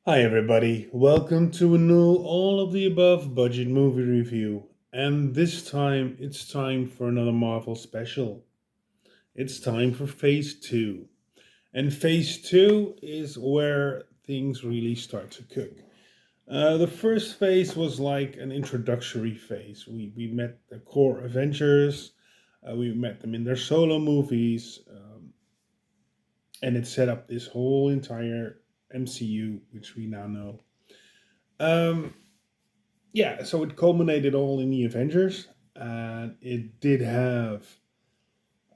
Hi, everybody. Welcome to a new all of the above budget movie review. And this time, it's time for another Marvel special. It's time for Phase 2. And Phase 2 is where things really start to cook. The first phase was like an introductory phase. We met the core Avengers, we met them in their solo movies, and it set up this whole entire MCU, which we now know. Um, yeah, so it culminated all in the Avengers, and it did have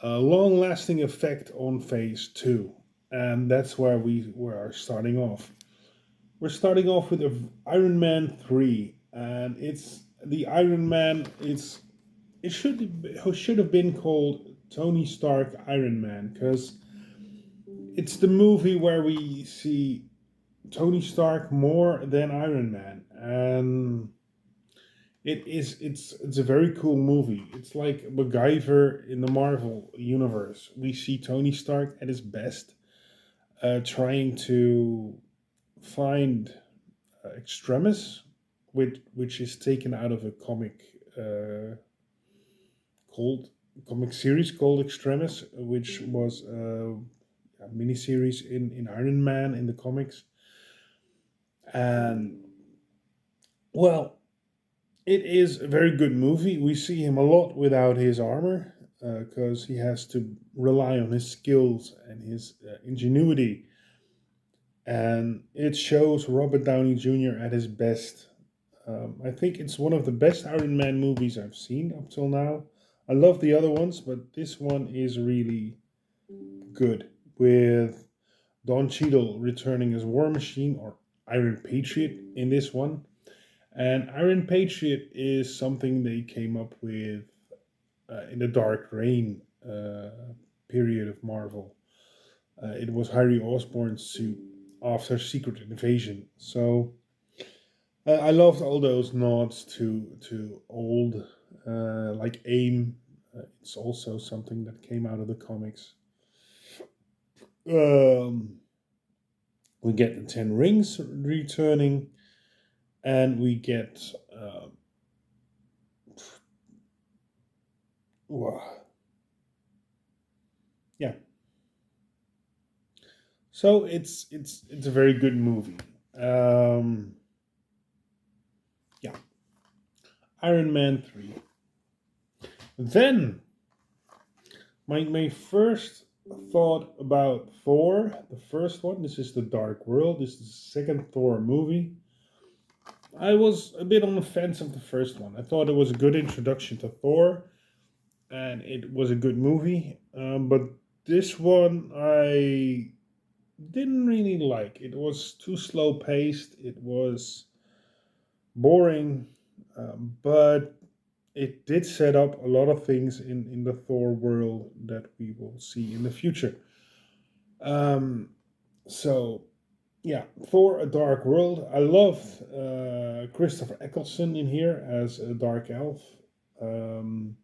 a long-lasting effect on Phase Two, and that's where we are starting off. We're starting off with Iron Man 3, and it's the Iron Man. It should have been called Tony Stark Iron Man because it's the movie where we see Tony Stark more than Iron Man, and it's a very cool movie. It's like MacGyver in the Marvel universe. We see Tony Stark at his best, trying to find Extremis, which is taken out of a called comic series called Extremis, which was a miniseries in Iron Man in the comics. And well, it is a very good movie. We see him a lot without his armor because he has to rely on his skills and his ingenuity. And it shows Robert Downey Jr. at his best. I think it's one of the best Iron Man movies I've seen up till now. I love the other ones, but this one is really good with Don Cheadle returning as War Machine or Iron Patriot in this one. And Iron Patriot is something they came up with in the Dark Reign period of Marvel. It was Harry Osborn's suit after Secret Invasion. So I loved all those nods to old, like AIM. It's also something that came out of the comics. Um, we get the Ten Rings returning, and we get wow, yeah. So it's a very good movie. Um, yeah, Iron Man 3. Then my first thought about Thor, the first one. This is the Dark World. This is the second Thor movie. I was a bit on the fence of the first one. I thought it was a good introduction to Thor, and it was a good movie. But this one I didn't really like. It was too slow paced. It was boring, but it did set up a lot of things in the Thor world that we will see in the future. Um, so yeah, Thor: A Dark World. I love Christopher Eccleston in here as a dark elf. Um,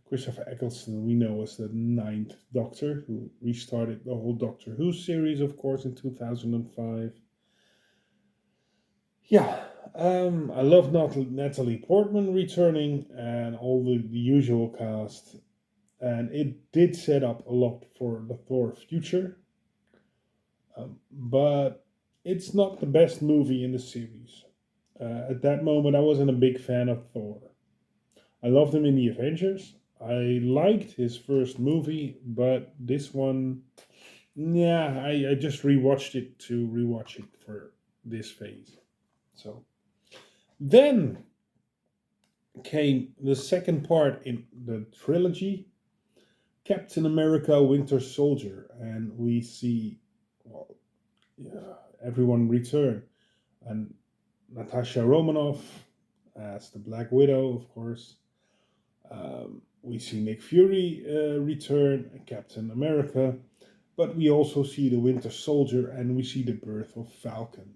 Christopher Eccleston, we know as the Ninth Doctor, who restarted the whole Doctor Who series, of course, in 2005. Yeah, I love Natalie Portman returning and all the usual cast. And it did set up a lot for the Thor future, but it's not the best movie in the series. At that moment, I wasn't a big fan of Thor. I loved him in the Avengers. I liked his first movie, but this one, yeah, I just rewatched it to rewatch it for this phase. So then came the second part in the trilogy, Captain America Winter Soldier, and we see, well, yeah, everyone return. And Natasha Romanoff as the Black Widow, of course. We see Nick Fury return, Captain America, but we also see the Winter Soldier and we see the birth of Falcon,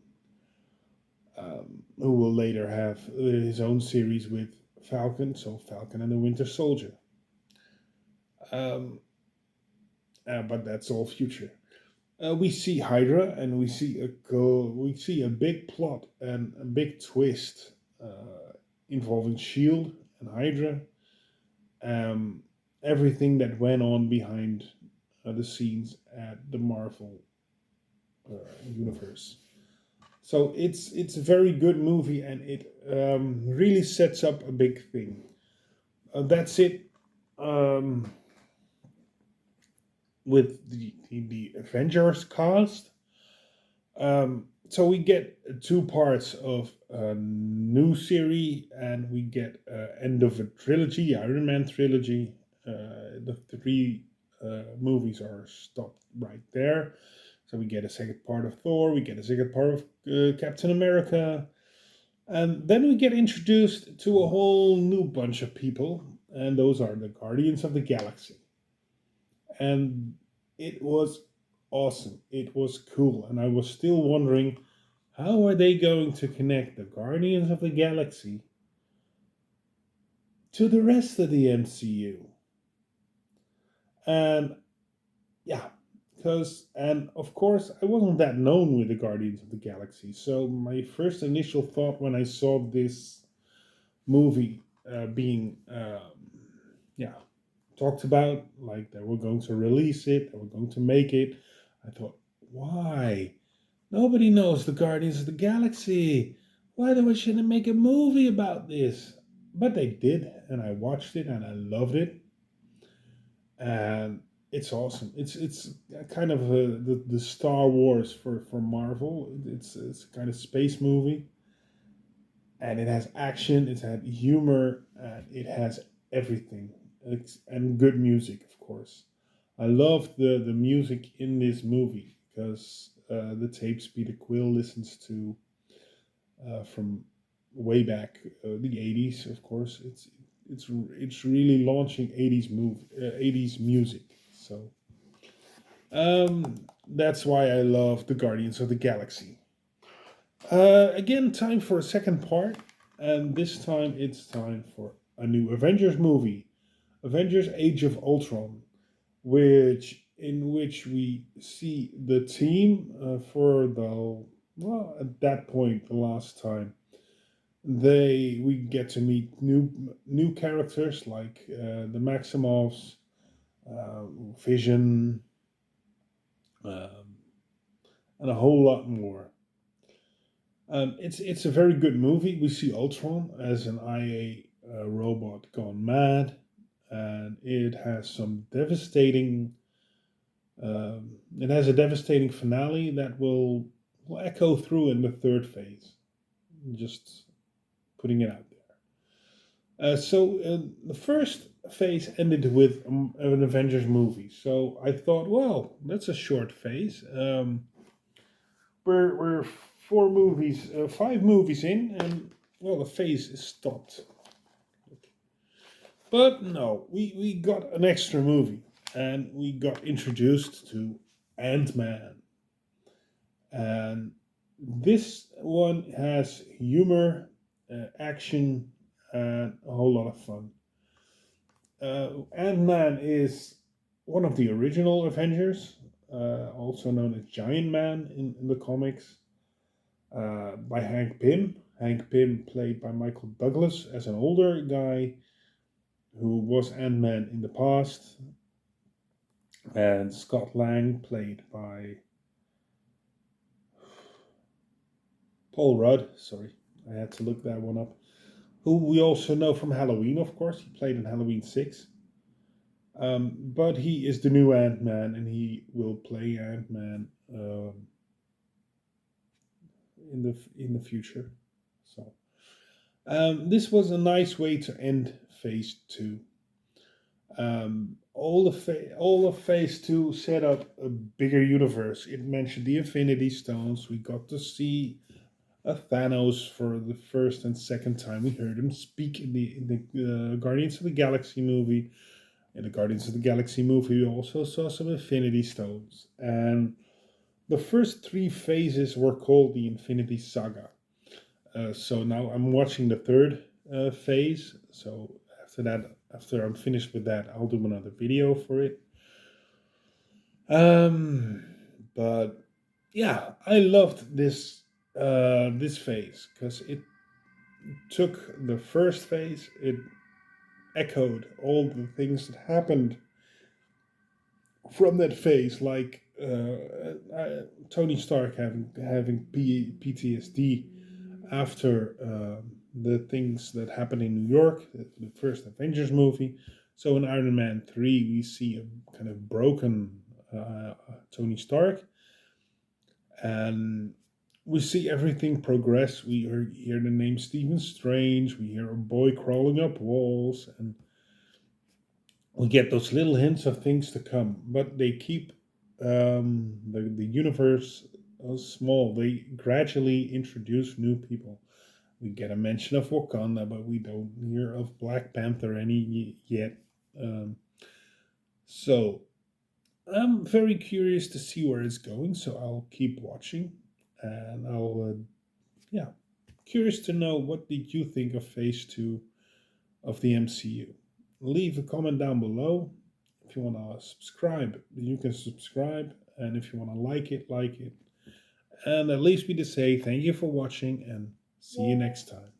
who will later have his own series with Falcon, so Falcon and the Winter Soldier. Um, but that's all future. We see Hydra, and we see a big plot and a big twist involving Shield and Hydra. Um, Everything that went on behind the scenes at the Marvel uh, universe. So it's a very good movie, and it really sets up a big thing. That's it. Um, with the Avengers cast. So we get two parts of a new series, and we get end of a trilogy, Iron Man trilogy. The three movies are stopped right there. So we get a second part of Thor, we get a second part of Captain America, and then we get introduced to a whole new bunch of people, and those are the Guardians of the Galaxy. And it was awesome. It was cool, and I was still wondering how are they going to connect the Guardians of the Galaxy to the rest of the MCU? And yeah, because and of course I wasn't that known with the Guardians of the Galaxy, so my first initial thought when I saw this movie being yeah talked about, like they were going to release it, they were going to make it, I thought, why? Nobody knows the Guardians of the Galaxy. Why they shouldn't make a movie about this? But they did, and I watched it and I loved it, and it's awesome. It's kind of the Star Wars for Marvel. It's a kind of space movie, and it has action, it has humor, and it has everything. And good music, of course. I love the music in this movie because the tapes Peter Quill listens to from way back the 80s, of course. It's really launching 80s music. So that's why I love the Guardians of the Galaxy. Again, time for a second part, and this time it's time for a new Avengers movie, Avengers: Age of Ultron, which we see the team for the well at that point the last time we get to meet new characters like the Maximovs, uh, Vision, um, and a whole lot more. It's a very good movie. We see Ultron as an IA robot gone mad, and it has a devastating finale that will echo through in the third phase. Just putting it out there. So the first phase ended with an Avengers movie. So I thought, well, that's a short phase. We're five movies in, and well, the phase is stopped. But no, we got an extra movie, and we got introduced to Ant Man. And this one has humor, action, and a whole lot of fun. Ant Man is one of the original Avengers, also known as Giant Man in the comics, by Hank Pym. Hank Pym, played by Michael Douglas as an older guy who was Ant Man in the past, and Scott Lang, played by Paul Rudd. Sorry, I had to look that one up. Who we also know from Halloween, of course. He played in Halloween 6. But he is the new Ant Man, and he will play Ant Man in the future. So this was a nice way to end Phase 2. All of Phase 2 set up a bigger universe. It mentioned the Infinity Stones. We got to see a Thanos for the first and second time. We heard him speak in the Guardians of the Galaxy movie. In the Guardians of the Galaxy movie, we also saw some Infinity Stones. And the first three phases were called the Infinity Saga. So now I'm watching the third phase. So after I'm finished with that, I'll do another video for it. Um, But yeah, I loved this phase because it took the first phase. It echoed all the things that happened from that phase, like Tony Stark having PTSD after the things that happened in New York, the first Avengers movie. So in Iron Man 3, we see a kind of broken Tony Stark, and we see everything progress. We hear the name Stephen Strange, we hear a boy crawling up walls, and we get those little hints of things to come, but they keep the universe small. They gradually introduce new people. We get a mention of Wakanda, but we don't hear of Black Panther yet. Um, so I'm very curious to see where it's going. So I'll keep watching, and yeah, curious to know what did you think of Phase Two of the MCU. Leave a comment down below. If you want to subscribe, you can subscribe, and if you want to like it, like it. And that leaves me to say thank you for watching, and see you next time.